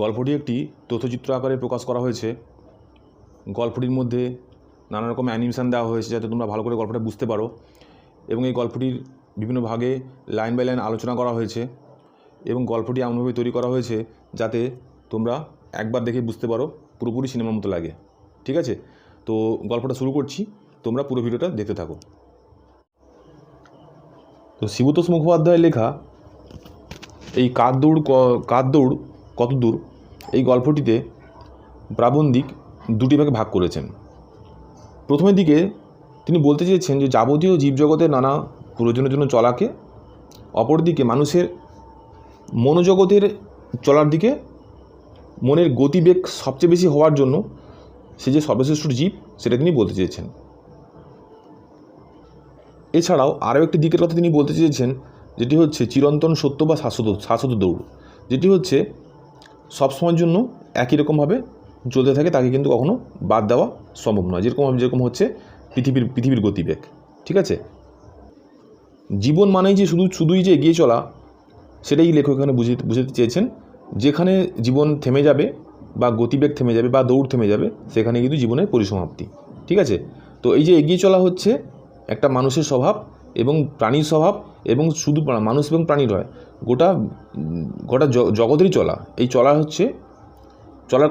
গল্পটি একটি তথ্যচিত্র আকারে প্রকাশ করা হয়েছে। গল্পটির মধ্যে নানা রকম অ্যানিমেশন দেওয়া হয়েছে যাতে তোমরা ভালো করে গল্পটা বুঝতে পারো, এবং এই গল্পটির বিভিন্ন ভাগে লাইন বাই লাইন আলোচনা করা হয়েছে, এবং গল্পটি এমনভাবে তৈরি করা হয়েছে যাতে তোমরা একবার দেখে বুঝতে পারো, পুরোপুরি সিনেমার মতো লাগে। ঠিক আছে, তো গল্পটা শুরু করছি, তোমরা পুরো ভিডিওটা দেখতে থাকো। তো শিবতোষ মুখোপাধ্যায়ের লেখা এই কার দৌড় কত দূর এই গল্পটিতে প্রাবন্ধিক দুটি ভাগে ভাগ করেছেন। প্রথমের দিকে তিনি বলতে চেয়েছেন যে যাবতীয় জীবজগতের নানা প্রয়োজনের জন্য চলাকে, অপরদিকে মানুষের মনোজগতের চলার দিকে মনের গতিবেগ সবচেয়ে বেশি হওয়ার জন্য সে যে সর্বশ্রেষ্ঠ জীব সেটা তিনি বলতে চেয়েছেন। এছাড়াও আরও একটি দিকের কথা তিনি বলতে চেয়েছেন, যেটি হচ্ছে চিরন্তন সত্য বা শাশ্বত দৌড়, যেটি হচ্ছে সবসময়ের জন্য একই রকমভাবে চলতে থাকে, তাকে কিন্তু কখনো বাদ দেওয়া সম্ভব নয়, যেরকম হচ্ছে পৃথিবীর গতিবেগ। ঠিক আছে, জীবন মানেই যে শুধুই যে এগিয়ে চলা, সেটাই লেখক এখানে বুঝাতে চেয়েছেন। যেখানে জীবন থেমে যাবে বা গতিবেগ থেমে যাবে বা দৌড় থেমে যাবে, সেখানে কিন্তু জীবনের পরিসমাপ্তি। ঠিক আছে, তো এই যে এগিয়ে চলা হচ্ছে একটা মানুষের স্বভাব এবং প্রাণীর স্বভাব, এবং শুধু মানুষ এবং প্রাণীর হয়, গোটা জগতেরই চলা। এই চলার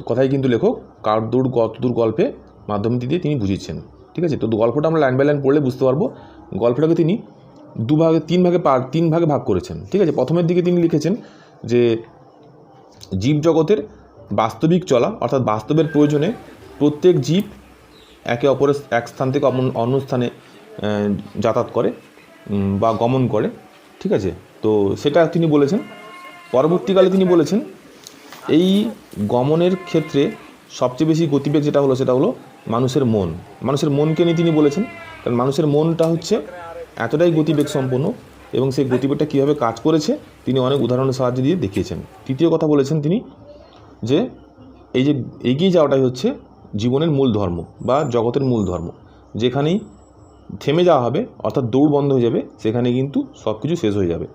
কথাই কিন্তু লেখক কার দৌড় কত দূর গল্পে মাধ্যম দিয়ে তিনি বুঝিয়েছেন। ঠিক আছে, তো গল্পটা আমরা লাইন বাই লাইন পড়লে বুঝতে পারবো। গল্পটাকে তিনি তিন ভাগে ভাগ করেছেন। ঠিক আছে, প্রথমের দিকে তিনি লিখেছেন যে জীবজগতের বাস্তবিক চলা, অর্থাৎ বাস্তবের প্রয়োজনে প্রত্যেক জীব একে অপরের এক স্থান থেকে অন্য স্থানে যাতায়াত করে বা গমন করে। ঠিক আছে, তো সেটা তিনি বলেছেন। পরবর্তীকালে তিনি বলেছেন এই গমনের ক্ষেত্রে সবচেয়ে বেশি গতিবেগ সেটা হলো মানুষের মনকে নিয়ে তিনি বলেছেন। কারণ মানুষের মনটা হচ্ছে এতটাই গতিবেগ সম্পন্ন, এবং সেই গতিবেগটা কীভাবে কাজ করেছে তিনি অনেক উদাহরণের সাহায্যে দিয়ে দেখিয়েছেন। তৃতীয় কথা বলেছেন তিনি যে এই যে এগিয়ে যাওয়াটাই হচ্ছে জীবনের মূল ধর্ম বা জগতের মূল ধর্ম। যেখানেই থেমে যাওয়া হবে, অর্থাৎ দৌড় বন্ধ হয়ে যাবে, সেখানে কিন্তু সব কিছু শেষ হয়ে যাবে।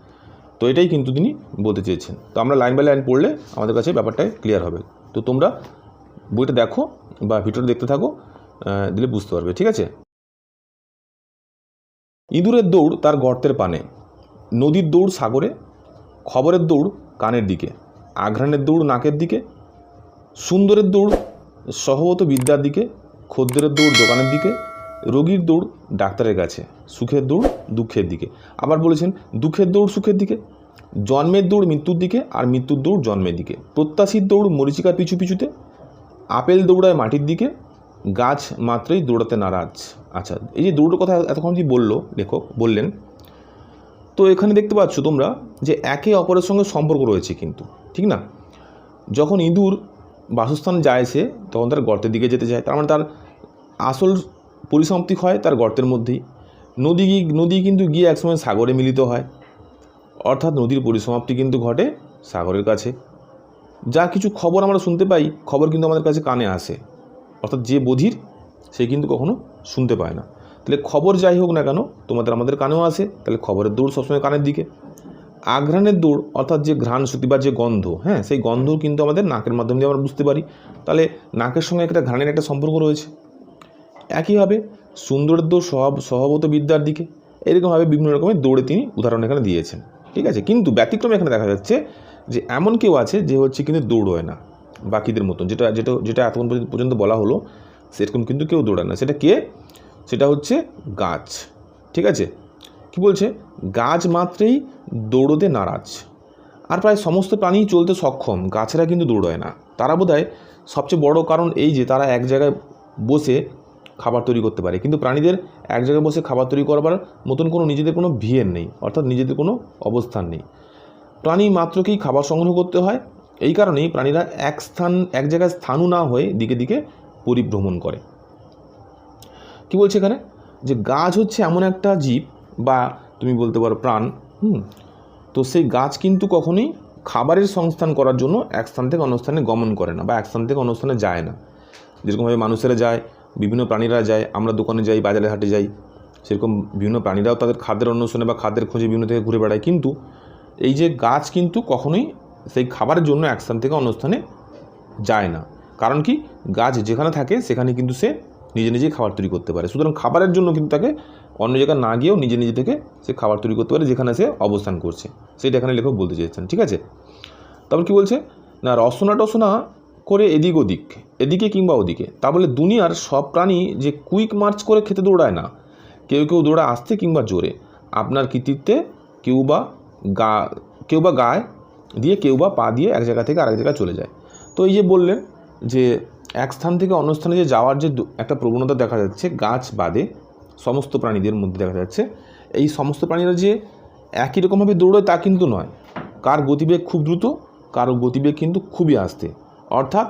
তো এটাই কিন্তু তিনি বলতে চেয়েছেন। তো আমরা লাইন বাই লাইন পড়লে আমাদের কাছে ব্যাপারটা ক্লিয়ার হবে। তো তোমরা বইটা দেখো বা ভিডিওটা দেখতে থাকো, দিলে বুঝতে পারবে। ঠিক আছে, ইঁদুরের দৌড় তার গর্তের পানে, নদীর দৌড় সাগরে, খবরের দৌড় কানের দিকে, আঘ্রাণের দৌড় নাকের দিকে, সুন্দরের দৌড় সহবত বিদ্যার দিকে, খদ্দেরের দৌড় দোকানের দিকে, রোগীর দৌড় ডাক্তারের কাছে, সুখের দৌড় দুঃখের দিকে। আবার বলেছেন দুঃখের দৌড় সুখের দিকে, জন্মের দৌড় মৃত্যুর দিকে, আর মৃত্যুর দৌড় জন্মের দিকে, প্রত্যাশীর দৌড় মরীচিকার পিছুতে, আপেল দৌড়ায় মাটির দিকে, গাছ মাত্রই দৌড়াতে নারাজ। আচ্ছা, এই যে দৌড়ের কথা এতক্ষণ যে লেখক বললেন, তো এখানে দেখতে পাচ্ছ তোমরা যে একে অপরের সঙ্গে সম্পর্ক রয়েছে কিন্তু, ঠিক না? যখন ইঁদুর বাসস্থান যায় সে, তখন তার গর্তের দিকে যেতে চায়, তার মানে তার আসল পরিসমাপ্তি হয় তার গর্তের মধ্যেই। নদী কিন্তু গিয়ে একসময় সাগরে মিলিত হয়, অর্থাৎ নদীর পরিসমাপ্তি কিন্তু ঘটে সাগরের কাছে। যা কিছু খবর আমরা শুনতে পাই, খবর কিন্তু আমাদের কাছে কানে আসে, অর্থাৎ যে বধির সে কিন্তু কখনো শুনতে পায় না। তাহলে খবর যাই হোক না কেন আমাদের কানেও আসে, তাহলে খবরের দৌড় সবসময় কানের দিকে। আঘ্রাণের দৌড়, অর্থাৎ যে ঘ্রাণ শক্তি বা যে গন্ধ, হ্যাঁ, সেই গন্ধ কিন্তু আমাদের নাকের মাধ্যমে দিয়ে আমরা বুঝতে পারি। তাহলে নাকের সঙ্গে একটা ঘ্রাণের একটা সম্পর্ক রয়েছে। একইভাবে সুন্দরের দৌড় স্বভাবত বিদ্যার দিকে। এরকমভাবে বিভিন্ন রকমের দৌড়ে তিনি উদাহরণ এখানে দিয়েছেন। ঠিক আছে, কিন্তু ব্যতিক্রমে এখানে দেখা যাচ্ছে যে এমন কেউ আছে যে হচ্ছে কিন্তু দৌড় হয় না বাকিদের মতন, যেটা এতক্ষণ পর্যন্ত বলা হলো, সেরকম কিন্তু কেউ দৌড়ায় না। সেটা কে? সেটা হচ্ছে গাছ। ঠিক আছে, কি বলছে? গাছ মাত্রেই দৌড়তে নারাজ। আর প্রায় সমস্ত প্রাণী চলতে সক্ষম, গাছেরা কিন্তু দৌড়ায় না। তারা বোধহয় সবচেয়ে বড় কারণ এই যে তারা এক জায়গায় বসে খাবার তৈরি করতে পারে, কিন্তু প্রাণীদের এক জায়গায় বসে খাবার তৈরি করবার মতন নিজেদের কোনো ভিড় নেই, অর্থাৎ নিজেদের কোনো অবস্থান নেই। প্রাণী মাত্রকেই খাবার সংগ্রহ করতে হয়। এই কারণেই প্রাণীরা এক জায়গায় স্থানু না হয়ে দিকে দিকে পরিভ্রমণ করে। কি বলছে এখানে? যে গাছ হচ্ছে এমন একটা জীব বা তুমি বলতে পারো প্রাণ। তো সেই গাছ কিন্তু কখনোই খাবারের সংস্থান করার জন্য এক স্থান থেকে অন্য স্থানে গমন করে না বা এক স্থান থেকে অন্য স্থানে যায় না। যেরকমভাবে মানুষেরা যায়, বিভিন্ন প্রাণীরা যায়, আমরা দোকানে যাই, বাজারে হাটে যাই, সেরকম বিভিন্ন প্রাণীরাও তাদের খাদ্যের অন্বেষণে বা খাদ্যের খোঁজে বিভিন্ন থেকে ঘুরে বেড়ায়। কিন্তু এই যে গাছ কিন্তু কখনোই সেই খাবারের জন্য এক স্থান থেকে অন্য স্থানে যায় না। কারণ কি, গাছ যেখানে থাকে সেখানে কিন্তু সে নিজে নিজেই খাবার তৈরি করতে পারে। সুতরাং খাবারের জন্য কিন্তু তাকে অন্য জায়গায় না গিয়েও নিজে নিজে থেকে সে খাবার তৈরি করতে পারে যেখানে সে অবস্থান করছে, সেটা এখানে লেখক বলতে চেয়েছেন। ঠিক আছে, তারপর কি বলছে না, রসনা টসনা করে এদিক ওদিক, এদিকে কিংবা ওদিকে। তা বলে দুনিয়ার সব প্রাণী যে কুইক মার্চ করে খেতে দৌড়ায় না, কেউ কেউ দৌড়ায় আস্তে কিংবা জোরে। আপনার কৃতিত্বে কেউ বা গায়ে দিয়ে, কেউ বা পা দিয়ে এক জায়গা থেকে আরেক জায়গায় চলে যায়। তো এই যে বললেন যে এক স্থান থেকে অন্য স্থানে যে যাওয়ার যে একটা প্রবণতা দেখা যাচ্ছে গাছ বাদে সমস্ত প্রাণীদের মধ্যে দেখা যাচ্ছে, এই সমস্ত প্রাণীরা যে একই রকমভাবে দৌড়ায় তা কিন্তু নয়। কার গতিবেগ খুব দ্রুত, কারো গতিবেগ কিন্তু খুবই আস্তে। অর্থাৎ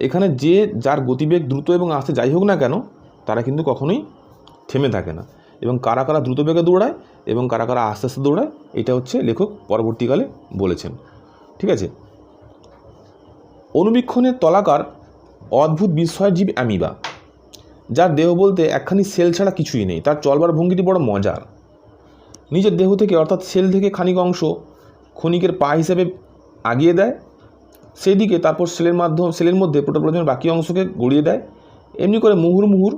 এখানে যে যার গতিবেগ দ্রুত এবং আস্তে যাই হোক না কেন, তারা কিন্তু কখনোই থেমে থাকে না। এবং কারা কারা দ্রুত বেগে দৌড়ায় এবং কারা কারা আস্তে আস্তে দৌড়ায়, এটা হচ্ছে লেখক পরবর্তীকালে বলেছেন। ঠিক আছে, অনুবীক্ষণের তলাকার অদ্ভুত বিস্ময়ের জীব অ্যামিবা, যার দেহ বলতে একখানি সেল ছাড়া কিছুই নেই। তার চলবার ভঙ্গিটি বড় মজার। নিজের দেহ থেকে অর্থাৎ সেল থেকে খানিক অংশ ক্ষণিকের পা হিসেবে আগিয়ে দেয়, সেই দিকে তারপর সেলের মধ্যে প্রোটোপ্লাজমের বাকি অংশকে গড়িয়ে দেয়। এমনি করে মুহুর্মুহুর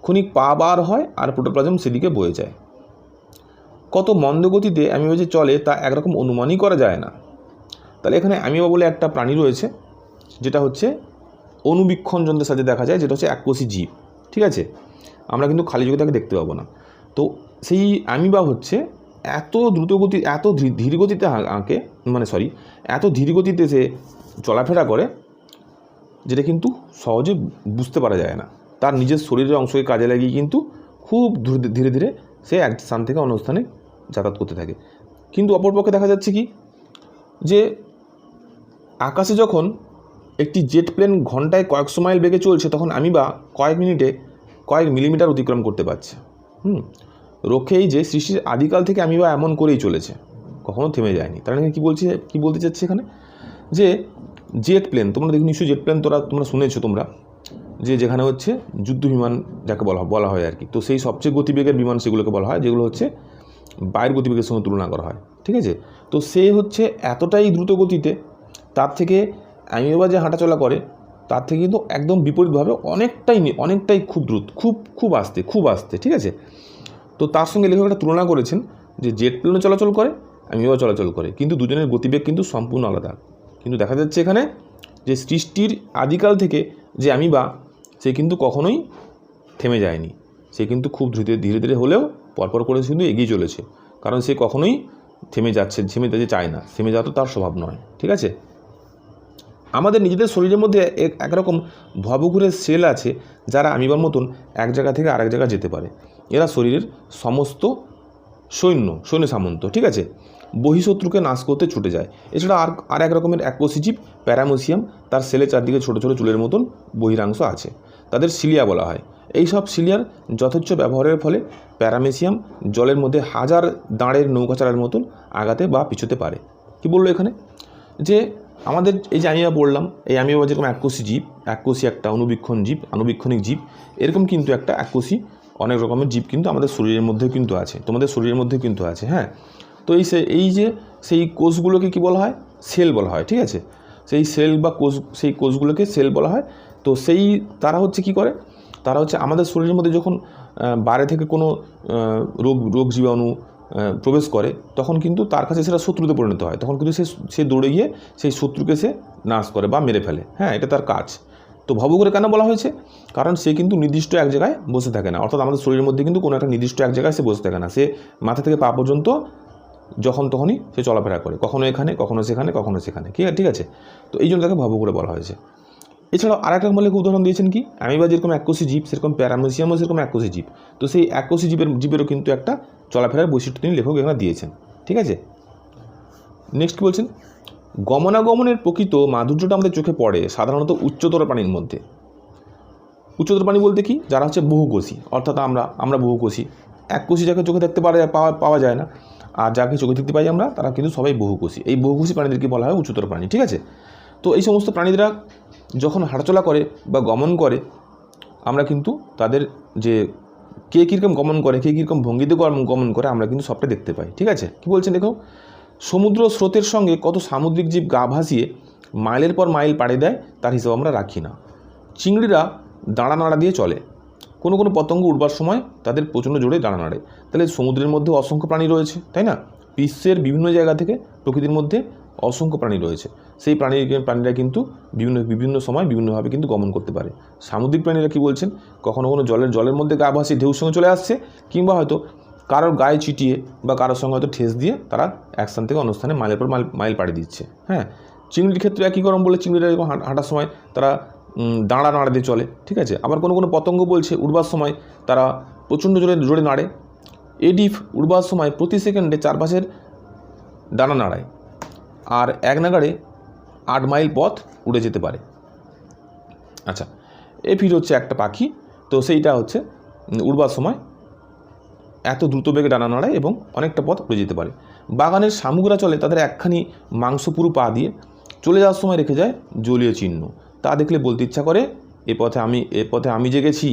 ক্ষণিক পা বার হয় আর প্রোটোপ্লাজম সেদিকে বয়ে যায়। কত মন্দগতিতে অ্যামিবা যে চলে তা একরকম অনুমানই করা যায় না। তাহলে এখানে অ্যামিবা বলে একটা প্রাণী রয়েছে, যেটা হচ্ছে অনুবীক্ষণ যন্ত্রের সাথে দেখা যায়, যেটা হচ্ছে এককোষী জীব। ঠিক আছে, আমরা কিন্তু খালি চোখে তাকে দেখতে পাবো না। তো সেই অ্যামিবা হচ্ছে এত দ্রুতগতি, এত ধীর গতিতে এত ধীর গতিতে সে চলাফেরা করে, যেটা কিন্তু সহজে বুঝতে পারা যায় না। তার নিজের শরীরের অংশকে কাজে লাগিয়ে কিন্তু খুব ধীরে ধীরে সে এক স্থান থেকে অন্য স্থানে যাতায়াত করতে থাকে। কিন্তু অপরপক্ষে দেখা যাচ্ছে কি, যে আকাশে যখন একটি জেট প্লেন ঘন্টায় কয়েকশো মাইল বেগে চলছে, তখন অ্যামিবা কয়েক মিনিটে কয়েক মিলিমিটার অতিক্রম করতে পারছে। রক্ষে এই যে সৃষ্টির আদিকাল থেকে অ্যামিবা এমন করেই চলেছে, কখনো থেমে যায়নি। তার মানে কি বলতে চাচ্ছি এখানে, যে জেট প্লেন, তোমরা দেখো নিশ্চয়ই জেট প্লেন তোমরা শুনেছো তোমরা, যে যেখানে হচ্ছে যুদ্ধ বিমান যাকে বলা হয় আর কি। তো সেই সবচেয়ে গতিবেগের বিমান সেগুলোকে বলা হয়, যেগুলো হচ্ছে বায়ুর গতিবেগের সঙ্গে তুলনা করা হয়। ঠিক আছে, তো সে হচ্ছে এতটাই দ্রুত গতিতে, তার থেকে অ্যামিবা যে হাঁটাচলা করে তার থেকে কিন্তু একদম বিপরীতভাবে অনেকটাই খুব দ্রুত, খুব আস্তে। ঠিক আছে, তো তার সঙ্গে লেখক একটা তুলনা করেছেন যে জেট প্লেনও চলাচল করে, অ্যামিবা চলাচল করে, কিন্তু দুজনের গতিবেগ কিন্তু সম্পূর্ণ আলাদা। কিন্তু দেখা যাচ্ছে এখানে যে সৃষ্টির আদিকাল থেকে যে অ্যামিবা, সে কিন্তু কখনোই থেমে যায়নি। সে কিন্তু খুব ধীরে ধীরে হলেও পরপর করে কিন্তু এগিয়ে চলেছে, কারণ সে কখনোই থেমে যেতে চায় না। থেমে যাওয়া তো তার স্বভাব নয়। ঠিক আছে, আমাদের নিজেদের শরীরের মধ্যে একরকম ভবঘুরের সেল আছে, যারা অ্যামিবার মতন এক জায়গা থেকে আরেক জায়গায় যেতে পারে। এরা শরীরের সমস্ত সৈন্য সামন্ত, ঠিক আছে, বহিঃশত্রুকে নাশ করতে ছুটে যায়। এছাড়া আর এক রকমের এককোষী জীব প্যারামেসিয়াম, তার সেলের চারদিকে ছোটো ছোটো চুলের মতন বহিরাংশ আছে, তাদের সিলিয়া বলা হয়। এই সব সিলিয়ার যথেচ্ছ ব্যবহারের ফলে প্যারামেসিয়াম জলের মধ্যে হাজার দাঁড়ের নৌকাচারের মতন আগাতে বা পিছোতে পারে। কি বললো এখানে, যে আমাদের এই যে অ্যামিবা বললাম, এই অ্যামিবা যেরকম এককোষী জীব, এককোষী একটা আনুবীক্ষণিক জীব, এরকম কিন্তু একটা এককোষী অনেক রকমের জীব কিন্তু আমাদের শরীরের মধ্যে কিন্তু আছে, তোমাদের শরীরের মধ্যে কিন্তু আছে। হ্যাঁ, তো সেই কোষগুলোকে কি বলা হয়, সেল বলা হয়। ঠিক আছে, সেই সেল বা সেই কোষগুলোকে সেল বলা হয়। তো তারা হচ্ছে কি করে, তারা হচ্ছে আমাদের শরীরের মধ্যে যখন বাইরে থেকে কোনো রোগ জীবাণু প্রবেশ করে, তখন কিন্তু তার কাছে সেটা শত্রুতে পরিণত হয়। তখন কিন্তু সে দৌড়ে গিয়ে সেই শত্রুকে সে নাশ করে বা মেরে ফেলে। হ্যাঁ, এটা তার কাজ। তো ভবঘুরে কেন বলা হয়েছে, কারণ সে কিন্তু নির্দিষ্ট এক জায়গায় বসে থাকে না। অর্থাৎ আমাদের শরীরের মধ্যে কিন্তু কোনো একটা নির্দিষ্ট এক জায়গায় সে বসে থাকে না। সে মাথা থেকে পা পর্যন্ত যখন তখনই সে চলাফেরা করে, কখনো এখানে, কখনো সেখানে। ঠিক আছে, তো এই জন্য তাকে ভবঘুরে বলা হয়েছে। এছাড়াও আরেকটা লেখক উদাহরণ দিয়েছেন কি, অ্যামিবা যেরকম এককোষী জীব, সেরকম প্যারামেসিয়ামও সেরকম এককোষী জীব। তো সেই এককোষী জীবেরও কিন্তু একটা চলাফেরার বৈশিষ্ট্য তিনি লেখক এখানে দিয়েছেন। ঠিক আছে, নেক্সট কি বলছেন, গমনাগমনের প্রকৃত মাধুর্যটা আমাদের চোখে পড়ে সাধারণত উচ্চতর প্রাণীর মধ্যে। উচ্চতর প্রাণী বলতে কি, যারা হচ্ছে বহুকোষী, অর্থাৎ আমরা বহুকোষী। এককোষী যাকে চোখে দেখতে পাওয়া যায় না, আর যাকে চোখে দেখতে পাই আমরা, তারা কিন্তু সবাই বহুকোষী। এই বহুকোষী প্রাণীদেরকে বলা হয় উচ্চতর প্রাণী। ঠিক আছে, তো এই সমস্ত প্রাণীরা যখন হাঁটাচলা করে বা গমন করে, আমরা কিন্তু তাদের যে কে কীরকম গমন করে, কে কীরকম ভঙ্গিতে গমন করে, আমরা কিন্তু সবটা দেখতে পাই। ঠিক আছে, কি বলছেন দেখো, সমুদ্র স্রোতের সঙ্গে কত সামুদ্রিক জীব গা ভাসিয়ে মাইলের পর মাইল পাড়ি দেয় তার হিসাব আমরা রাখি না। চিংড়িরা দাঁড়া নাড়া দিয়ে চলে। কোনো কোনো পতঙ্গ উঠবার সময় তাদের প্রচণ্ড জোরে দাঁড়া নাড়ে। তাহলে সমুদ্রের মধ্যে অসংখ্য প্রাণী রয়েছে, তাই না? বিশ্বের বিভিন্ন জায়গা থেকে প্রকৃতির মধ্যে অসংখ্য প্রাণী রয়েছে। সেই প্রাণীরা কিন্তু বিভিন্ন সময় বিভিন্নভাবে কিন্তু গমন করতে পারে। সামুদ্রিক প্রাণীরা কী বলছেন, কখনো কোনো জলের মধ্যে গা ভাসিয়ে ঢেউর সঙ্গে চলে আসছে, কিংবা হয়তো কারোর গায়ে চিটিয়ে বা কারোর সঙ্গে হয়তো ঠেস দিয়ে তারা এক স্থান থেকে অন্য স্থানে মাইলের পর মাইল পাড়ি দিচ্ছে। হ্যাঁ, চিংড়ির ক্ষেত্রে একই গরম বলে চিংড়িরা হাঁটার সময় তারা দাঁড়া নাড়া দিয়ে চলে, ঠিক আছে। আবার কোনো কোনো পতঙ্গ বলছে উড়বার সময় তারা প্রচণ্ড জোরে নাড়ে। এডিফ উড়বার সময় প্রতি সেকেন্ডে 4-5 ডানা নাড়ায়, আর এক নাগাড়ে 8 মাইল পথ উড়ে যেতে পারে। আচ্ছা, এফিড হচ্ছে একটা পাখি, তো সেইটা হচ্ছে উড়বার সময় এত দ্রুত বেগে ডানা নাড়ায় এবং অনেকটা পথ উড়ে যেতে পারে। বাগানের শামুকরা চলে তাদের একখানি মাংসপুরু পা দিয়ে, চলে যাওয়ার সময় রেখে যায় জলীয় চিহ্ন। তা দেখলে বলতে ইচ্ছা করে এ পথে আমি জেগেছি।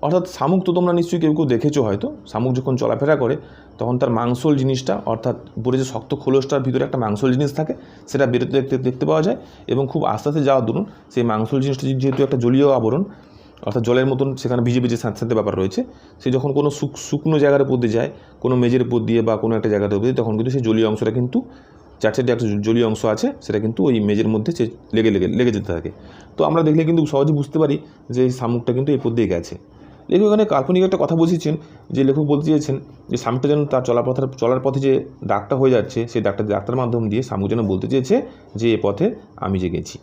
অর্থাৎ শামুক তো তোমরা নিশ্চয়ই কেউ দেখেছো হয়তো। শামুক যখন চলাফেরা করে তখন তার মাংসল জিনিসটা, অর্থাৎ উপরে যে শক্ত খোলসটার ভিতরে একটা মাংসল জিনিস থাকে, সেটা বেরোতে দেখতে পাওয়া যায়। এবং খুব আস্তে আস্তে যাওয়ার দরুন সেই মাংসল জিনিসটা যেহেতু একটা জলীয় আবরণ, অর্থাৎ জলের মতন সেখানে ভিজে স্যাঁতস্যাঁতে ব্যাপার রয়েছে, সে যখন কোনো শুকনো জায়গার উপর দিয়ে যায়, কোনো মেঝের উপর দিয়ে বা কোনো একটা জায়গার উপর দিয়ে, তখন কিন্তু সেই জলীয় অংশটা কিন্তু চারটে একটা জলীয় অংশ আছে, সেটা কিন্তু ওই মেঝের মধ্যে লেগে যেতে থাকে। তো আমরা দেখলে কিন্তু সহজে বুঝতে পারি যে এই শামুকটা কিন্তু এই পথ দিয়ে গেছে। লেখক এখানে কাল্পনিক একটা কথা বসেছেন, যে লেখক বলতে চেয়েছেন যে শামুকটা যেন তার চলার পথে যে দাগটা হয়ে যাচ্ছে, সেই দাগটার মাধ্যম দিয়ে শামুক যেন বলতে চেয়েছে যে এ পথে আমি জেগেছি।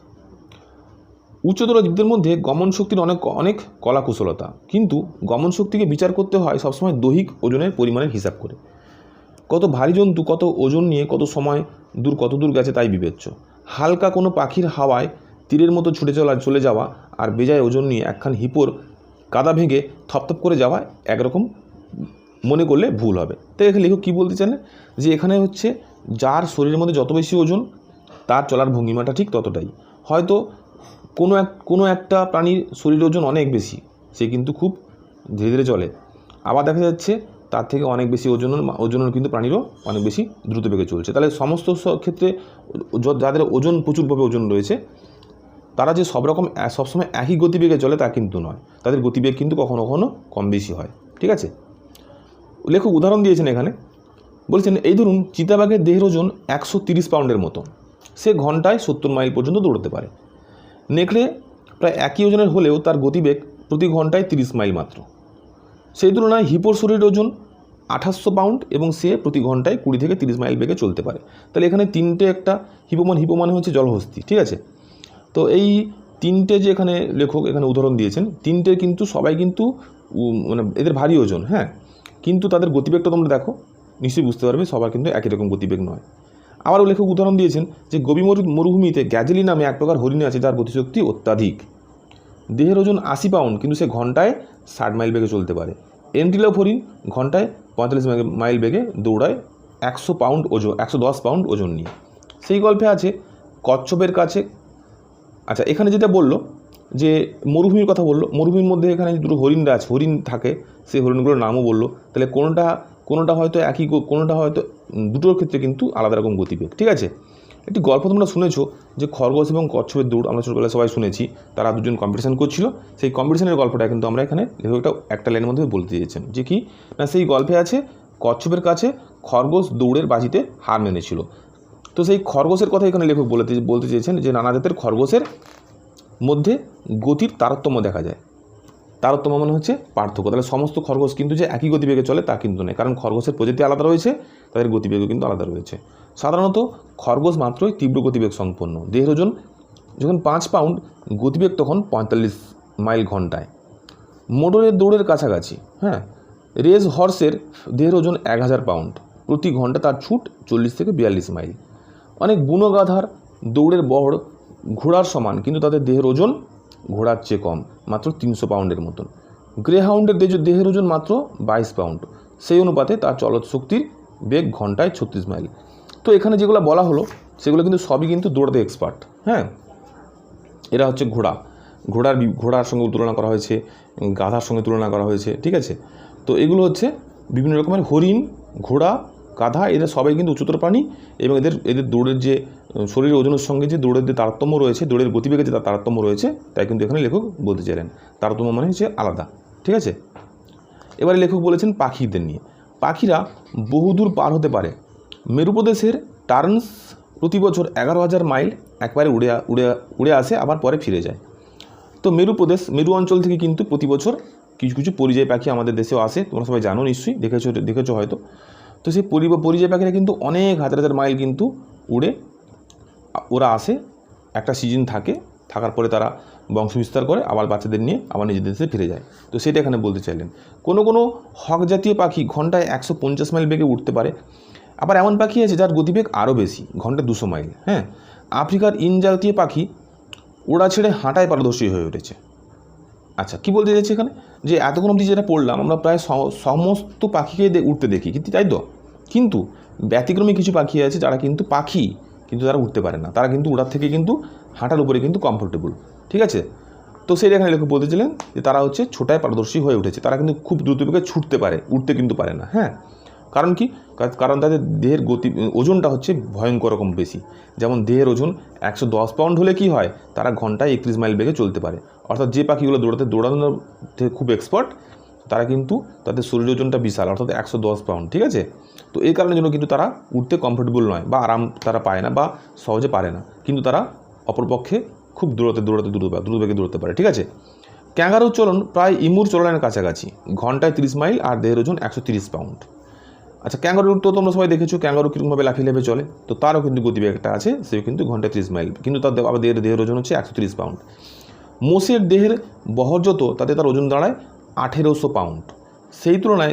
উচ্চতর জীবদের মধ্যে গমন শক্তির অনেক কলা কুশলতা, কিন্তু গমন শক্তিকে বিচার করতে হয় সবসময় দৈহিক ওজনের পরিমাণের হিসাব করে। কত ভারী জন্তু কত ওজন নিয়ে কত দূর গেছে তাই বিবেচ্য। হালকা কোনো পাখির হাওয়ায় তীরের মতো চলে যাওয়া আর বেজায় ওজন নিয়ে একখান হিপোর কাদা ভেঙে থপথপ করে যাওয়া একরকম মনে করলে ভুল হবে। তাই এখানে লেখক কী বলতে চান, যে এখানে হচ্ছে যার শরীরের মধ্যে যত বেশি ওজন তার চলার ভঙ্গিমাটা ঠিক ততটাই। হয়তো কোনো একটা প্রাণীর শরীরের ওজন অনেক বেশি, সে কিন্তু খুব ধীরে ধীরে চলে। আবার দেখা যাচ্ছে তার থেকে অনেক বেশি ওজনের কিন্তু প্রাণীরও অনেক বেশি দ্রুত বেগে চলছে। তাহলে সমস্ত ক্ষেত্রে যাদের প্রচুরভাবে ওজন রয়েছে, তারা যে সবসময় একই গতিবেগে চলে তা কিন্তু নয়, তাদের গতিবেগ কিন্তু কখনো কখনো কম বেশি হয়, ঠিক আছে। লেখক উদাহরণ দিয়েছেন এখানে, বলছেন এই ধরুন চিতাবাঘের দেহের ওজন 130 পাউন্ডের মতো, সে ঘন্টায় 70 মাইল পর্যন্ত দৌড়তে পারে। নেকড়ে প্রায় একই ওজনের হলেও তার গতিবেগ প্রতি ঘন্টায় 30 মাইল মাত্র। সেই তুলনায় হিপোর শরীরের ওজন 2800 পাউন্ড এবং সে প্রতি ঘন্টায় 20 থেকে 30 মাইল বেগে চলতে পারে। তাহলে এখানে তিনটে একটা হিপো মানে হচ্ছে জলহস্তি, ঠিক আছে। তো এই তিনটে যে এখানে লেখক এখানে উদাহরণ দিয়েছেন, তিনটে কিন্তু সবাই কিন্তু মানে এদের ভারী ওজন, হ্যাঁ, কিন্তু তাদের গতিবেগটা তোমরা দেখো নিশ্চয়ই বুঝতে পারবে সবার কিন্তু একই রকম গতিবেগ নয়। আবারও লেখক উদাহরণ দিয়েছেন যে গভীর মরুভূমিতে গ্যাজেলি নামে এক প্রকার হরিণ আছে যার গতিশক্তি অত্যাধিক। দেহের ওজন 80 পাউন্ড, কিন্তু সে ঘন্টায় 60 মাইল বেগে চলতে পারে। এন্টিলোপ হরিণ ঘন্টায় 45 মাইল বেগে দৌড়ায় 110 পাউন্ড ওজন নিয়ে। সেই গল্পে আছে কচ্ছপের কাছে। আচ্ছা, এখানে যেটা বললো যে মরুভূমির কথা বললো, মরুভূমির মধ্যে এখানে দুটো হরিণ থাকে, সেই হরিণগুলোর নামও বললো। তাহলে কোনোটা হয়তো একই, কোনোটা হয়তো দুটোর ক্ষেত্রে কিন্তু আলাদা রকম গতিবেগ, ঠিক আছে। একটি গল্প তোমরা শুনেছো যে খরগোশ এবং কচ্ছপের দৌড়, আমরা ছোটবেলায় সবাই শুনেছি, তারা দুজন কম্পিটিশন করছিল। সেই কম্পিটিশনের গল্পটা কিন্তু আমরা এখানে লেখকটা একটা লাইনের মধ্যে বলতে চেয়েছেন, যে কি না সেই গল্পে আছে কচ্ছপের কাছে খরগোশ দৌড়ের বাজিতে হার মেনেছিল। তো সেই খরগোশের কথা এখানে লেখক বলতে চেয়েছেন যে নানা জাতের খরগোশের মধ্যে গতির তারতম্য দেখা যায়। তারতম্য মানে হচ্ছে পার্থক্য। তাহলে সমস্ত খরগোশ কিন্তু যে একই গতিবেগে চলে তা কিন্তু নয়, কারণ খরগোশের প্রজাতি আলাদা রয়েছে, তাদের গতিবেগও কিন্তু আলাদা রয়েছে। সাধারণত খরগোশ মাত্রই তীব্র গতিবেগ সম্পন্ন। দেহের ওজন যখন 5 পাউন্ড, গতিবেগ তখন 45 মাইল ঘন্টায়, মোটরের দৌড়ের কাছাকাছি। হ্যাঁ, রেস হর্সের দেহের ওজন 1000 পাউন্ড, প্রতি ঘন্টা তার ছুট 40 থেকে 42 মাইল। অনেক বুনো গাধার দৌড়ের বহর ঘোড়ার সমান, কিন্তু তাদের দেহের ওজন ঘোড়ার চেয়ে কম, মাত্র 300 পাউন্ডের মতন। গ্রেহাউন্ডের দেহের ওজন মাত্র 22 পাউন্ড, সেই অনুপাতে তার চলৎ শক্তির বেগ ঘন্টায় 36 মাইল। তো এখানে যেগুলো বলা হলো সেগুলো কিন্তু সবই কিন্তু দৌড়াতে এক্সপার্ট। হ্যাঁ, এরা হচ্ছে ঘোড়ার সঙ্গে তুলনা করা হয়েছে, গাধার সঙ্গে তুলনা করা হয়েছে, ঠিক আছে। তো এগুলো হচ্ছে বিভিন্ন রকমের হরিণ, ঘোড়া গাধা এরা সবাই কিন্তু উচ্চতর প্রাণী এবং এদের দৌড়ের যে শরীরের ওজনের সঙ্গে যে দৌড়ের যে তারতম্য রয়েছে, দৌড়ের গতিবেগে যে তারতম্য রয়েছে, তাই কিন্তু এখানে লেখক বলতে চাইলেন। তারতম্য মানে হচ্ছে আলাদা, ঠিক আছে। এবারে লেখক বলেছেন পাখিদের নিয়ে। পাখিরা বহুদূর পার হতে পারে। মেরু প্রদেশের টার্নস প্রতি বছর 11,000 মাইল একবারে উড়ে আসে, আবার পরে ফিরে যায়। তো মেরু অঞ্চল থেকে কিন্তু প্রতি বছর কিছু কিছু পরিযায়ী পাখি আমাদের দেশেও আসে, তোমরা সবাই জানো নিশ্চয়ই, দেখেছো হয়তো। তো সেই পরিযায়ী পাখিরা কিন্তু অনেক হাজার হাজার মাইল কিন্তু ওরা আসে, একটা সিজন থাকার পরে তারা বংশবিস্তার করে আবার বাচ্চাদের নিয়ে আবার নিজেদের দেশে ফিরে যায়। তো সেটা এখানে বলতে চাইলেন। কোনো হক জাতীয় পাখি ঘন্টায় 150 মাইল বেগে উঠতে পারে। আবার এমন পাখি আছে যার গতিবেগ আরও বেশি, ঘন্টায় 200 মাইল। হ্যাঁ, আফ্রিকার ইন জাতীয় পাখি ওড়া ছেড়ে হাঁটায় পারদর্শী হয়ে উঠেছে। আচ্ছা, কি বলতে চাইছি এখানে, যে এতক্ষণ অবধি যেটা পড়লাম আমরা প্রায় সমস্ত পাখিকে উঠতে দেখি, কিন্তু তাই তো, কিন্তু ব্যতিক্রমী কিছু পাখি আছে যারা কিন্তু পাখি কিন্তু তারা উঠতে পারে না, তারা কিন্তু উড়ার থেকে কিন্তু হাঁটার উপরে কিন্তু কমফোর্টেবল, ঠিক আছে। তো সেটা এখানে লেখক বলতেছিলেন যে তারা হচ্ছে ছোটায় পারদর্শী হয়ে উঠেছে, তারা কিন্তু খুব দ্রুত বেগে ছুটতে পারে, উঠতে কিন্তু পারে না। হ্যাঁ, কারণ কি, কারণ তাদের দেহের ওজনটা হচ্ছে ভয়ঙ্কর রকম বেশি। যেমন দেহের ওজন 110 পাউন্ড হলে কি হয়, তারা ঘন্টায় 31 মাইল বেগে চলতে পারে। অর্থাৎ যে পাখিগুলো দৌড়ানোর খুব এক্সপার্ট, তারা কিন্তু তাদের শরীর ওজনটা বিশাল, অর্থাৎ 110 পাউন্ড, ঠিক আছে। তো এই কারণের জন্য কিন্তু তারা উঠতে কমফোর্টেবল নয় বা আরাম তারা পায় না বা সহজে পারে না, কিন্তু তারা অপরপক্ষে খুব দ্রুত বেগে দৌড়তে পারে, ঠিক আছে। ক্যাঙ্গারুর চলন প্রায় ইমুর চলনের কাছাকাছি, ঘন্টায় 30 মাইল আর দেহের ওজন 130 পাউন্ড। আচ্ছা, ক্যাঙ্গারুর তো তোমরা সবাই দেখেছো ক্যাঙ্গারু কীরকমভাবে লাফিয়ে চলে, তো তারও কিন্তু গতিবেগ একটা আছে, সেও কিন্তু ঘন্টায় 30 মাইল, কিন্তু তার আবার দেহের ওজন হচ্ছে 130 পাউন্ড। মোষের দেহের বহর যত, তাতে তার ওজন দাঁড়ায় 1800 পাউন্ড। সেই তুলনায়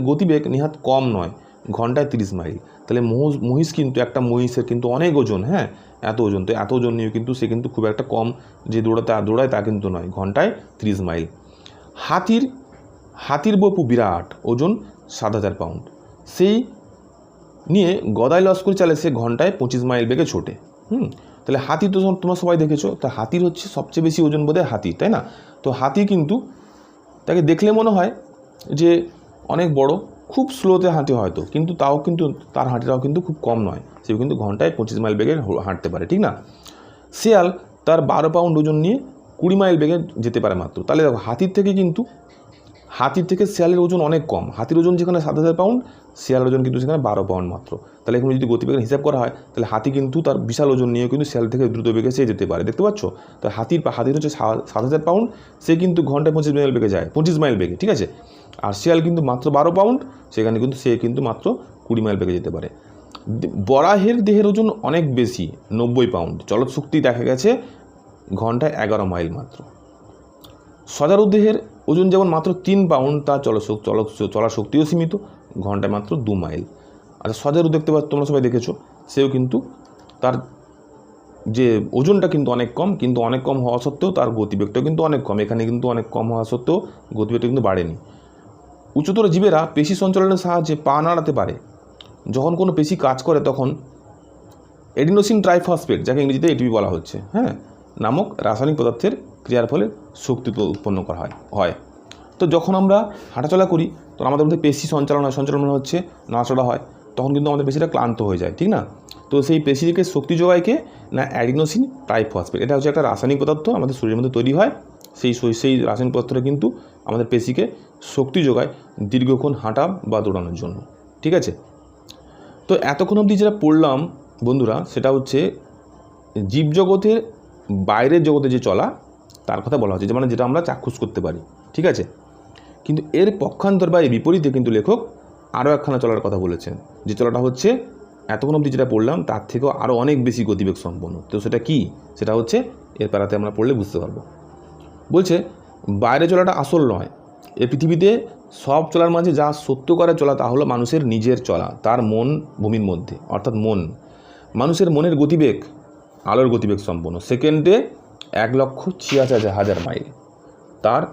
গতিবেগ নিহাত কম নয়, ঘন্টায় 30 মাইল। তাহলে মহিষ কিন্তু, একটা মহিষের কিন্তু অনেক ওজন, হ্যাঁ, এত ওজন, তো এত ওজন নিয়ে কিন্তু সে কিন্তু খুব একটা কম যে দৌড়ায় তা কিন্তু নয়, ঘন্টায় 30 মাইল। হাতির বপু বিরাট, ওজন 7,000 পাউন্ড। সেই নিয়ে গদাই লস্কর চালে সে ঘন্টায় 25 মাইল বেগে ছোটে। তাহলে হাতি তো তোমরা সবাই দেখেছো, তা হাতির হচ্ছে সবচেয়ে বেশি ওজন বোধহয় হাতি, তাই না। তো হাতি কিন্তু তাকে দেখলে মনে হয় যে অনেক বড়, খুব স্লোতে হাঁটে হয়তো, কিন্তু তাও কিন্তু তার হাঁটিটাও কিন্তু খুব কম নয়, সেও কিন্তু ঘন্টায় 25 মাইল বেগে হাঁটতে পারে, ঠিক না। শেয়াল তার 12 পাউন্ড ওজন নিয়ে 20 মাইল বেগে যেতে পারে মাত্র। তাহলে দেখো, হাতির থেকে শেয়ালের ওজন অনেক কম। হাতির ওজন যেখানে 7,000 পাউন্ড, শেয়ালের ওজন কিন্তু সেখানে 12 পাউন্ড মাত্র। তাহলে এখানে যদি গতিবেগের হিসাব করা হয়, তাহলে হাতি কিন্তু তার বিশাল ওজন নিয়েও কিন্তু শেয়াল থেকে দ্রুত বেগে সে যেতে পারে, দেখতে পাচ্ছ। তো হাতির হচ্ছে 7,000 পাউন্ড, সে কিন্তু ঘন্টায় 25 মাইল বেগে যায়, 25 মাইল বেগে, ঠিক আছে। আর শেয়াল কিন্তু মাত্র 12 পাউন্ড, সেখানে কিন্তু সে কিন্তু মাত্র 20 মাইল বেগে যেতে পারে। বরাহের দেহের ওজন অনেক বেশি, 90 পাউন্ড। চলৎশক্তি দেখা গেছে ঘন্টায় 11 মাইল মাত্র। সজারু দেহের ওজন যেমন মাত্র 3 পাউন্ড, তার চলার শক্তিও সীমিত, ঘন্টায় মাত্র 2 মাইল। আচ্ছা, সজারু দেখতে পাচ্ছ, তোমরা সবাই দেখেছো, সেও কিন্তু তার যে ওজনটা কিন্তু অনেক কম, কিন্তু অনেক কম হওয়া সত্ত্বেও তার গতিবেগটাও কিন্তু অনেক কম। এখানে কিন্তু অনেক কম হওয়া সত্ত্বেও গতিবেগটা কিন্তু বাড়েনি। উচ্চতর জীবেরা পেশি সঞ্চালনের সাহায্যে পা নাড়াতে পারে। যখন কোনো পেশি কাজ করে তখন এডিনোসিন ট্রাইফসফেট, যাকে ইংরেজিতে এটিপি বলা হচ্ছে, হ্যাঁ, নামক রাসায়নিক পদার্থের ক্রিয়ার ফলে শক্তি উৎপন্ন করা হয়। তো যখন আমরা হাঁটাচলা করি, তখন আমাদের মধ্যে পেশি সঞ্চালন হচ্ছে, নাড়াচড়া হয়, তখন কিন্তু আমাদের পেশিটা ক্লান্ত হয়ে যায়, ঠিক না। তো সেই পেশিকে শক্তি যোগায় কে না, অ্যাডিনোসিন ট্রাইফসফেট। এটা হচ্ছে একটা রাসায়নিক পদার্থ, আমাদের শরীরের মধ্যে তৈরি হয়। সেই রাসায়নিক পদার্থটা কিন্তু আমাদের পেশিকে শক্তি যোগায় দীর্ঘক্ষণ হাঁটা বা দৌড়ানোর জন্য, ঠিক আছে। তো এতক্ষণ অবধি যেটা পড়লাম বন্ধুরা, সেটা হচ্ছে জীবজগতের বাইরের জগতে যে চলা, তার কথা বলা হচ্ছে, যেটা আমরা চাক্ষুষ করতে পারি, ঠিক আছে। কিন্তু এর পক্ষান্তর বা এর বিপরীতে কিন্তু লেখক আরও একখানা চলার কথা বলেছেন, যে চলাটা হচ্ছে এতক্ষণ অবধি যেটা পড়লাম তার থেকেও আরও অনেক বেশি গতিবেগ সম্পন্ন। তো সেটা কি, সেটা হচ্ছে এর প্যারাতে আমরা পড়লে বুঝতে পারবো। বলছে বাইরে চলাটা আসল নয়, এই পৃথিবীতে সব চলার মাঝে যা সত্য করে চলা তা হলো মানুষের নিজের চলা, তার মন ভূমির মধ্যে, অর্থাৎ মানুষের মনের গতিবেগ আলোর গতিবেগ সম্পন্ন, সেকেন্ডে 1,86,000 মাইল, তার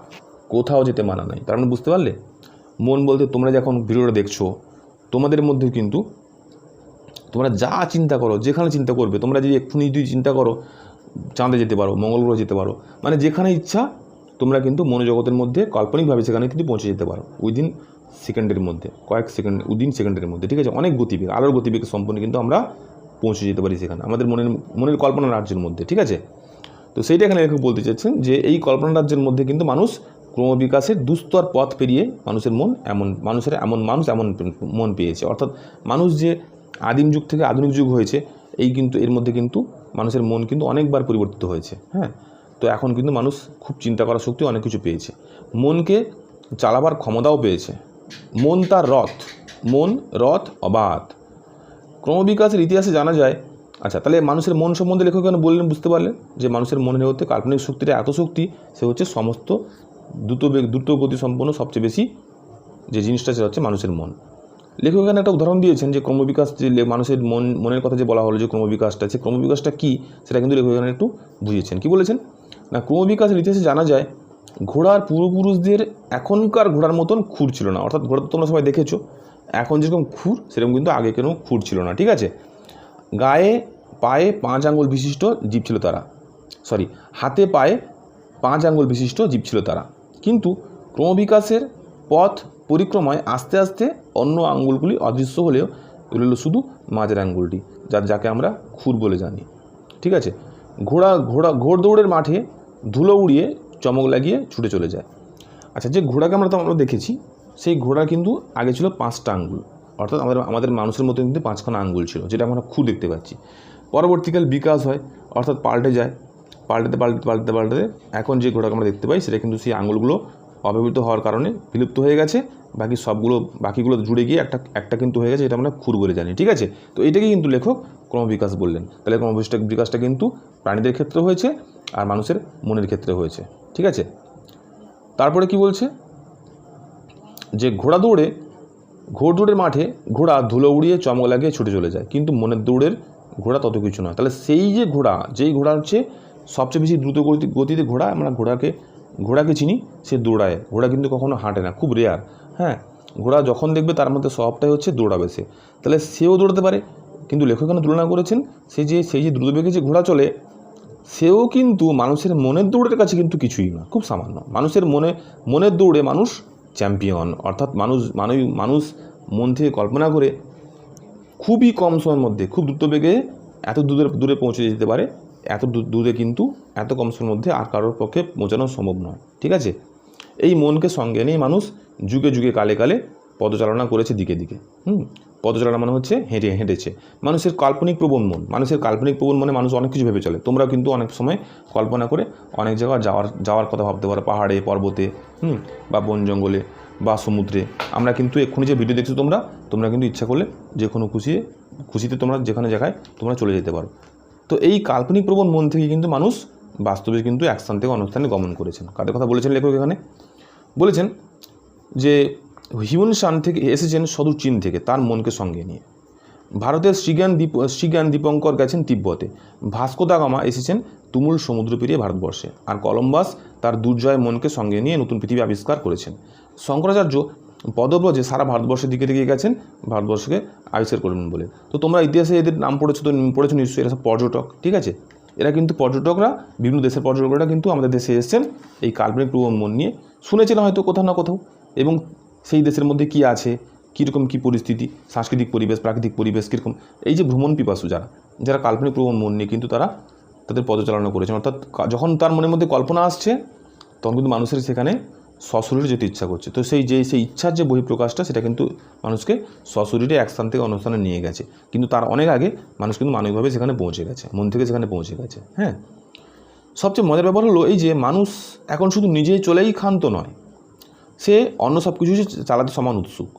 কোথাও যেতে মানা নাই। তার মানে বুঝতে পারলে, মন বলতে তোমরা যখন ভিডিওটা দেখছো, তোমাদের মধ্যে কিন্তু তোমরা যা চিন্তা করো, যেখানে চিন্তা করবে, তোমরা যদি এক্ষুনি যদি চিন্তা করো চাঁদে যেতে পারো, মঙ্গল গ্রহে যেতে পারো, মানে যেখানে ইচ্ছা তোমরা কিন্তু মনোজগতের মধ্যে কাল্পনিকভাবে সেখানে কিন্তু পৌঁছে যেতে পারো উইদিন সেকেন্ডের মধ্যে, কয়েক সেকেন্ড উদিন সেকেন্ডের মধ্যে, ঠিক আছে, অনেক গতিবেগ, আলোর গতিবেগ সম্পন্ন কিন্তু আমরা পৌঁছে যেতে পারি সেখানে আমাদের মনের কল্পনা রাজ্যের মধ্যে, ঠিক আছে। তো সেইটা এখানে লেখক বলতে চাচ্ছেন যে এই কল্পনা রাজ্যের মধ্যে কিন্তু মানুষ ক্রমবিকাশের দুস্তর পথ পেরিয়ে মানুষের মানুষ এমন মন পেয়েছে। অর্থাৎ মানুষ যে আদিম যুগ থেকে আধুনিক যুগ হয়েছে, এই কিন্তু এর মধ্যে কিন্তু মানুষের মন কিন্তু অনেকবার পরিবর্তিত হয়েছে। হ্যাঁ, তো এখন কিন্তু মানুষ খুব চিন্তা করার শক্তি, অনেক কিছু পেয়েছে, মনকে চালাবার ক্ষমতাও পেয়েছে। মন তার রথ অবাধ। ক্রমবিকাশের ইতিহাসে জানা যায়। আচ্ছা, তাহলে মানুষের মন সম্বন্ধে লেখক কেন বললেন, বুঝতে পারলেন যে মানুষের মনের মধ্যে কাল্পনিক শক্তিটা এত শক্তি, সে হচ্ছে সমস্ত দ্রুত গতি সম্পন্ন সবচেয়ে বেশি যে জিনিসটা সেটা হচ্ছে মানুষের মন। লেখক এখানে একটা উদাহরণ দিয়েছেন যে ক্রমবিকাশ, যে মানুষের মনের কথা যে বলা হলো যে ক্রমবিকাশটা, সে ক্রমবিকাশটা কী সেটা কিন্তু লেখক এখানে একটু বুঝিয়েছেন। কী বলেছেন না, ক্রমবিকাশের ইতিহাসে জানা যায় ঘোড়ার পূর্বপুরুষদের এখনকার ঘোড়ার মতন খুর ছিল না। অর্থাৎ ঘোড়া তো তোমরা সবাই দেখেছো, এখন যেরকম খুর সেরকম কিন্তু আগে কেন খুর ছিল না, ঠিক আছে। গায়ে পায়ে 5 আঙ্গুল বিশিষ্ট জীব ছিল তারা, হাতে পায়ে 5 আঙ্গুল বিশিষ্ট জীব ছিল তারা। কিন্তু ক্রমবিকাশের পথ পরিক্রমায় আস্তে আস্তে অন্য আঙ্গুলগুলি অদৃশ্য হলেও রইল শুধু মাঝের আঙ্গুলটি, যাকে আমরা খুর বলে জানি, ঠিক আছে। ঘোড় দৌড়ের মাঠে ধুলো উড়িয়ে চমক লাগিয়ে ছুটে চলে যায়। আচ্ছা, যে ঘোড়াকে আমরা দেখেছি, সেই ঘোড়া কিন্তু আগে ছিল 5টা আঙ্গুল, অর্থাৎ আমাদের মানুষের মতো কিন্তু 5খানা আঙ্গুল ছিল, যেটা আমরা খুর দেখতে পাচ্ছি। পরবর্তীকাল বিকাশ হয়, অর্থাৎ পাল্টে যায়, পাল্টাতে এখন যে ঘোড়াকে আমরা দেখতে পাই সেটা কিন্তু সেই আঙ্গুলগুলো অব্যবহৃত হওয়ার কারণে বিলুপ্ত হয়ে গেছে, বাকিগুলো জুড়ে গিয়ে একটা কিন্তু হয়ে গেছে, এটা আমরা খুর বলে জানি, ঠিক আছে। তো এটাকে কিন্তু লেখক ক্রমবিকাশ বললেন। তাহলে ক্রমবিকাশটা কিন্তু প্রাণীদের ক্ষেত্রে হয়েছে আর মানুষের মনের ক্ষেত্রে হয়েছে, ঠিক আছে। তারপরে কি বলছে যে ঘোড় দৌড়ের মাঠে ঘোড়া ধুলো উড়িয়ে চমক লাগিয়ে ছুটে চলে যায়, কিন্তু মনের দৌড়ের ঘোড়া তত কিছু নয়। তাহলে সেই যে যেই ঘোড়া হচ্ছে সবচেয়ে বেশি দ্রুত গতিতে ঘোড়া, আমরা ঘোড়াকে চিনি, সে দৌড়ায়। ঘোড়া কিন্তু কখনো হাঁটে না, খুব রেয়ার। হ্যাঁ, ঘোড়া যখন দেখবে তার মধ্যে স্বভাবটাই হচ্ছে দৌড়াবে সে, তাহলে সেও দৌড়াতে পারে। কিন্তু লেখক এখানে তুলনা করেছেন সেই যে দ্রুতবেগে যে ঘোড়া চলে, সেও কিন্তু মানুষের মনের দৌড়ের কাছে কিন্তু কিছুই না, খুব সামান্য। মানুষের মনের দৌড়ে মানুষ চ্যাম্পিয়ন। অর্থাৎ মানুষ মন থেকে কল্পনা করে খুবই কম সময়ের মধ্যে খুব দ্রুতবেগে এত দূরে পৌঁছে যেতে পারে। এত দূরে কিন্তু এত কম সময়ের মধ্যে আর কারোর পক্ষে পৌঁছানো সম্ভব নয়, ঠিক আছে। এই মনকে সঙ্গে নিয়ে মানুষ যুগে যুগে কালে কালে পদচালনা করেছে দিকে দিকে। পদচালনা মানে হচ্ছে হেঁটেছে। মানুষের কাল্পনিক প্রবণ মনে মানুষ অনেক কিছু ভেবে চলে। তোমরা কিন্তু অনেক সময় কল্পনা করে অনেক জায়গায় যাওয়ার কথা ভাবতে পারো, পাহাড়ে, পর্বতে, বা বন জঙ্গলে বা সমুদ্রে। আমরা কিন্তু এক্ষুনি যে ভিডিও দেখছো তোমরা কিন্তু ইচ্ছা করলে যে কোনো খুশিতে তোমরা যেখানে জায়গায় তোমরা চলে যেতে পারো। তো এই কাল্পনিক প্রবণ মন থেকে কিন্তু মানুষ বাস্তবে কিন্তু এক স্থান থেকে অন্য স্থানে গমন করেছেন। কাদের কথা বলেছেন লেখক এখানে? বলেছেন যে হিউন শান থেকে এসেছেন সদূর চীন থেকে তার মনকে সঙ্গে নিয়ে। ভারতের শ্রীজ্ঞান দীপঙ্কর গেছেন তিব্বতে। ভাস্কো দা গামা এসেছেন তুমুল সমুদ্র পেরিয়ে ভারতবর্ষে। আর কলম্বাস তার দুর্জয় মনকে সঙ্গে নিয়ে নতুন পৃথিবী আবিষ্কার করেছেন। শঙ্করাচার্য পদব্রজে সারা ভারতবর্ষের দিকে গেছেন ভারতবর্ষকে আবিষ্কার করবেন বলে। তো তোমরা ইতিহাসে এদের নাম পড়েছো নিশ্চয়ই, এরা সব পর্যটক, ঠিক আছে। এরা কিন্তু পর্যটকরা, বিভিন্ন দেশের পর্যটকরা কিন্তু আমাদের দেশে এসেছেন এই কাল্পনিক প্রবণ মন নিয়ে। শুনেছিলাম হয়তো কোথাও না কোথাও, এবং সেই দেশের মধ্যে কী আছে, কীরকম কী পরিস্থিতি, সাংস্কৃতিক পরিবেশ, প্রাকৃতিক পরিবেশ কীরকম, এই যে ভ্রমণ পিপাসু যারা কাল্পনিক প্রবণ মন নিয়ে কিন্তু তাদের পদচালনা করেছেন। অর্থাৎ যখন তার মনের মধ্যে কল্পনা আসছে তখন কিন্তু মানুষের সেখানে সশরীরে যেতে ইচ্ছা করছে। তো সেই ইচ্ছার যে বহিঃপ্রকাশটা সেটা কিন্তু মানুষকে সশরীরে এক স্থান থেকে অন্য স্থানে নিয়ে গেছে। কিন্তু তার অনেক আগে মানুষ কিন্তু মানবিকভাবে সেখানে পৌঁছে গেছে, মন থেকে সেখানে পৌঁছে গেছে। হ্যাঁ, সবচেয়ে মজার ব্যাপার হলো এই যে মানুষ এখন শুধু নিজে চলেই ক্ষান্ত নয়, সে অন্য সব কিছু চালাতে সমান উৎসুক।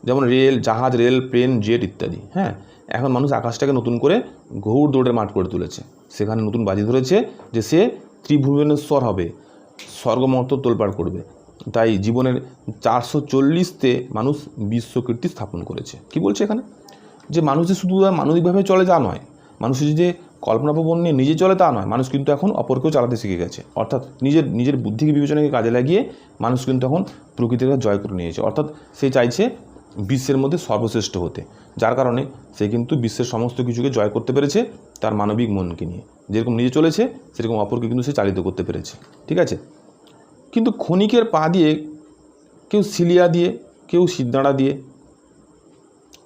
যেমন জাহাজ, রেল, প্লেন, জেট ইত্যাদি। হ্যাঁ, এখন মানুষ আকাশটাকে নতুন করে ঘোড় দৌড়ের মাঠ করে তুলেছে। সেখানে নতুন বাজি ধরেছে যে সে ত্রিভুবনেশ্বর হবে, স্বর্গমর্ত তোলপাড় করবে। তাই জীবনের 440তে মানুষ বিশ্বকীর্তি স্থাপন করেছে। কি বলছে এখানে? যে মানুষ যে শুধু মানবিকভাবে চলে তা নয়, মানুষের যে কল্পনাপ্রবণ নিয়ে নিজে চলে তা নয়, মানুষ কিন্তু এখন অপরকেও চালাতে শিখে গেছে। অর্থাৎ নিজের বুদ্ধিকে বিবেচনাকে কাজে লাগিয়ে মানুষ কিন্তু এখন প্রকৃতিকে জয় করে নিয়েছে। অর্থাৎ সে চাইছে বিশ্বের মধ্যে সর্বশ্রেষ্ঠ হতে, যার কারণে সে কিন্তু বিশ্বের সমস্ত কিছুকে জয় করতে পেরেছে তার মানবিক মনকে নিয়ে। যেরকম নিজে চলেছে সেরকম অপরকে কিন্তু সে চালিত করতে পেরেছে, ঠিক আছে। কিন্তু ক্ষণিকের পা দিয়ে, কেউ সিলিয়া দিয়ে, কেউ সিদ্ধাঁড়া দিয়ে,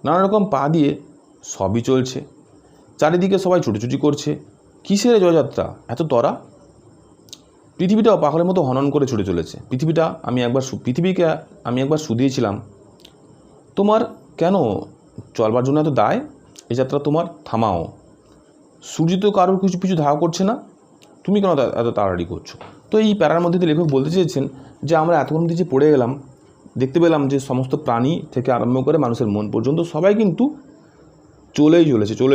নানা রকম পা দিয়ে সবই চলছে। চারিদিকে সবাই ছুটোছুটি করছে। কিসের জয়যাত্রা, এত তরা? পৃথিবীটাও পাগলের মতো হনন করে ছুটে চলেছে। পৃথিবীকে আমি একবার শুধিয়েছিলাম, তোমার কেন চলবার জন্য এত দায়? এই যাত্রা তোমার থামাও। সূর্য তো কারোর কিছু পিছু ধাওয়া করছে না, তুমি কেন এত তাড়াতাড়ি করছো? তো এই প্যারার মধ্যে দিয়ে লেখক বলতে চেয়েছেন যে আমরা এতক্ষণ যে পড়ে গেলাম, দেখতে পেলাম যে সমস্ত প্রাণী থেকে আরম্ভ করে মানুষের মন পর্যন্ত সবাই কিন্তু চলেই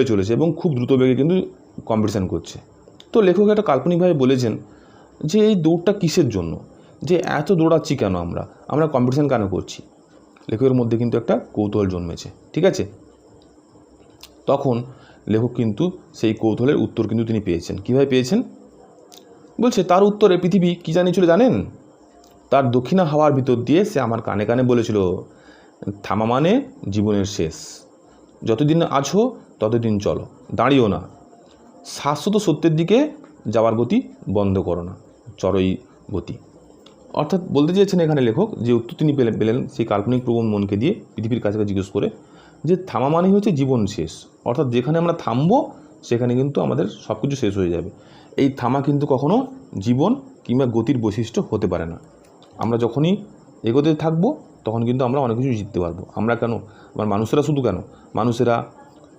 চলেছে এবং খুব দ্রুত বেগে কিন্তু কম্পিটিশান করছে। তো লেখক একটা কাল্পনিকভাবে বলেছেন যে এই দৌড়টা কিসের জন্য, যে এত দৌড়াচ্ছি কেন, আমরা কম্পিটিশান কেন করছি? লেখকের মধ্যে কিন্তু একটা কৌতূহল জন্মেছে, ঠিক আছে? তখন লেখক কিন্তু সেই কৌতূহলের উত্তর কিন্তু তিনি পেয়েছেন। কীভাবে পেয়েছেন? বলছে তার উত্তরে পৃথিবী কী জানিয়েছিল জানেন? তার দক্ষিণা হাওয়ার ভিতর দিয়ে সে আমার কানে কানে বলেছিল, থামা মানে জীবনের শেষ। যতদিন আছো ততদিন চলো, দাঁড়িও না। শাশ্বত সত্যের দিকে যাওয়ার গতি বন্ধ করো না, চড়ই গতি। অর্থাৎ বলতে চেয়েছেন এখানে লেখক, যে উত্তর তিনি পেলেন সেই কাল্পনিক প্রবণ মনকে দিয়ে পৃথিবীর কাছে জিজ্ঞেস করে, যে থামা মানে হচ্ছে জীবন শেষ। অর্থাৎ যেখানে আমরা থামবো সেখানে কিন্তু আমাদের সব কিছু শেষ হয়ে যাবে। এই থামা কিন্তু কখনো জীবন কিংবা গতির বৈশিষ্ট্য হতে পারে না। আমরা যখনই এগোতে থাকবো তখন কিন্তু আমরা অনেক কিছু জিততে পারবো। আমরা কেন, আমার মানুষেরা শুধু কেন, মানুষেরা,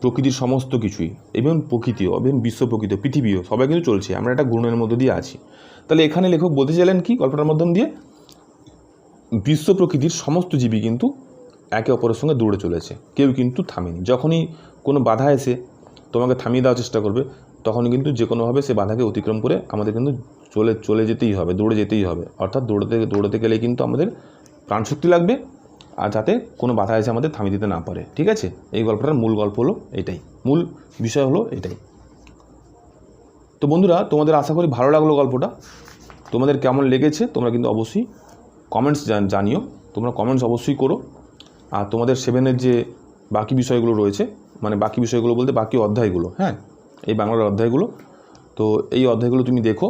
প্রকৃতির সমস্ত কিছুই, এবং প্রকৃতিও, এবং বিশ্ব প্রকৃতি, পৃথিবীও, সবাই কিন্তু চলছে। আমরা একটা ঘূর্ণনের মধ্য দিয়ে আছি। তাহলে এখানে লেখক বলতে চাইলেন কি গল্পটার মাধ্যম দিয়ে? বিশ্ব প্রকৃতির সমস্ত জীবই কিন্তু একে অপরের সঙ্গে দৌড়ে চলেছে, কেউ কিন্তু থামেনি। যখনই কোনো বাধা এসে তোমাকে থামিয়ে দেওয়ার চেষ্টা করবে, তখনই কিন্তু যে কোনোভাবে সে বাধাকে অতিক্রম করে আমাদের কিন্তু চলে যেতেই হবে, দৌড়ে যেতেই হবে। অর্থাৎ দৌড়াতে গেলে কিন্তু আমাদের প্রাণশক্তি লাগবে, আর যাতে কোনো বাধা এসে আমাদের থামিয়ে দিতে না পারে, ঠিক আছে? এই গল্পটার মূল গল্প হলো এটাই, মূল বিষয় হলো এটাই। তো বন্ধুরা, তোমাদের আশা করি ভালো লাগলো গল্পটা। তোমাদের কেমন লেগেছে তোমরা কিন্তু অবশ্যই কমেন্টস জানিও। তোমরা কমেন্টস অবশ্যই করো। আর তোমাদের 7-এর যে বাকি বিষয়গুলো রয়েছে, মানে বাকি বিষয়গুলো বলতে বাকি অধ্যায়গুলো, হ্যাঁ, এই বাংলার অধ্যায়গুলো, তো এই অধ্যায়গুলো তুমি দেখো।